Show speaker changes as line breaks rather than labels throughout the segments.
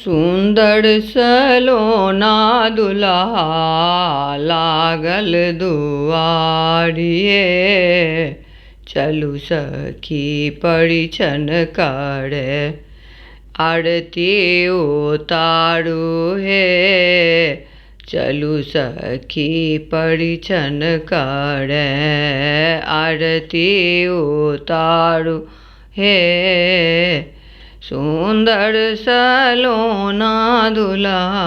सुंदर सलोना दुल्हा लागल दुआरिये। चलू सखी परिछन करे आरती उतारू हे। चलू सखी परिछन करे आरती उतारू हे। सुंदर सलोना दुल्हा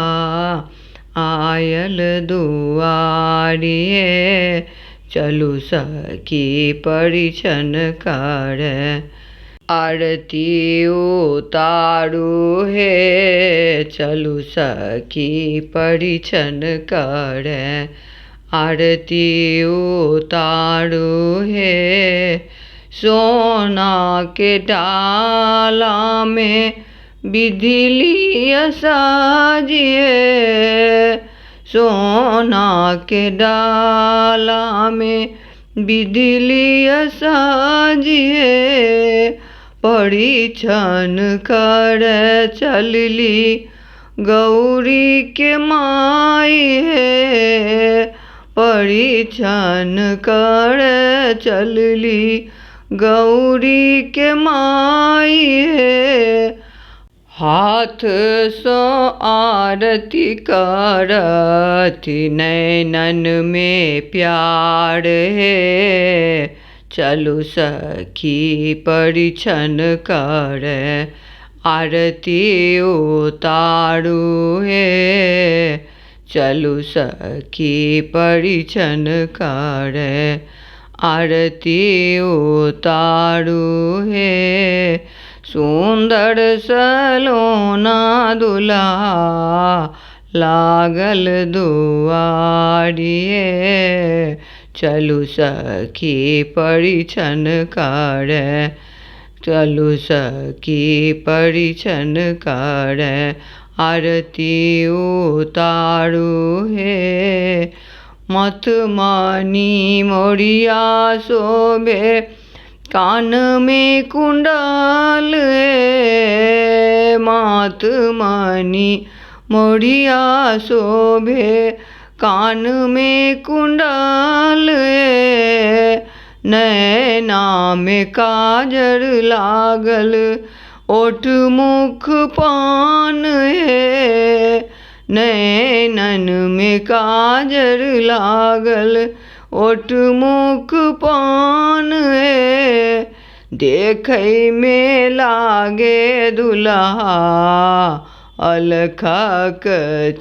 आयल दुआरिये। चलू सखी परिछन करे आरती उतारू हे। चलू सखी परिछन करे आरती उतारू हे। सोना के डाला में बिधलिया साजिए। सोना के डाला में बिधलिया साजिए। परिछन करे चलली गौरी के माई है। परिछन करे चलली गौरी के माई है। हाथ सो आरती करती नैनन में प्यार है। चलू सखी परिछन करे आरती उतारू हे। चलू सखी परिछन करे आरती उतारू हे। सुंदर सलोना दुल्हा लागल दुआरिये। चलू सखी परिछन करे चलू सखी परिछन करे आरती उतारू हे। मतमणि मोरिया शोभे कान में कुंडल है। मतमणि मोरिया शोभे कान में कुंडल है। नैना में काजर लागल ओठ मुख पान है। नैनन में काजर लागल ओठ मुख पान है। देखै में लागे दुल्हा अलखक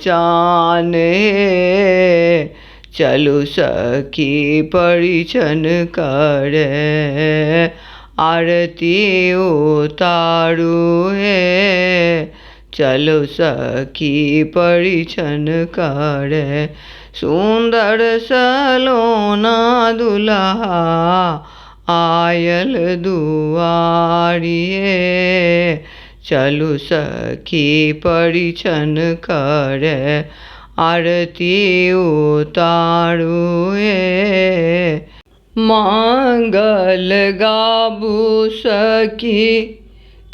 चान है। चलू सखी परिछन करे आरती उतारू हे। चलू सखी परिछन करे सुंदर सलोना दुल्हा आयल दुआरिये। चलू सखी परिछन करे आरती उतारू हे। मंगल गाबू सखी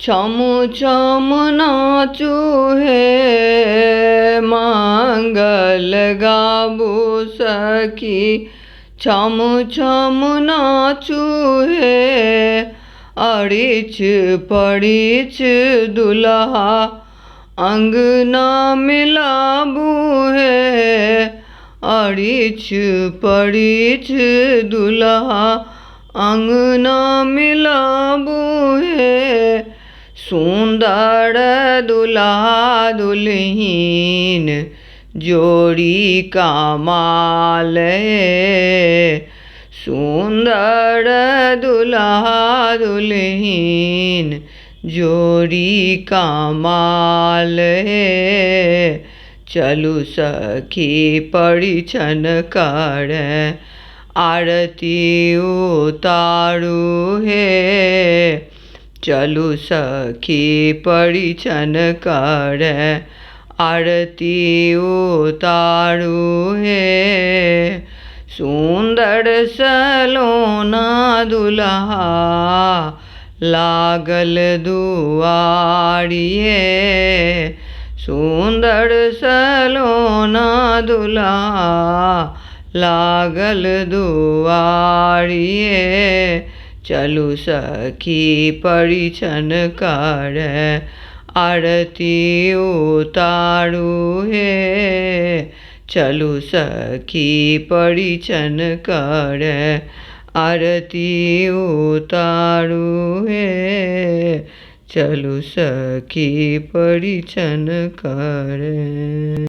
छम छम नाचू हे। मंगल गाबू सखी छम छम नाचू हे। अरिछ परिछ दुल्हा अंगना मिलाबू है। अरिछ परिछ दुल्हा अंगना मिलाबू है। सुंदर दुल्हा दुल्हीन जोड़ी कमाल है। सुंदर दुल्हा दुल्हीन जोड़ी कमाल है। चलू सखी परिछन करे आरती उतारू हे। चलू सखी परिछन करे आरती उतारू हे। सुंदर सलोना दुल्हा लागल दुआरिये। सुंदर सलोना दुल्हा लागल दुआरिये। चलू सखी परिछन करय आरती उतारू हे। चलू सखी परिछन करय आरती उतारू हे। चलू सखी परिछन करय।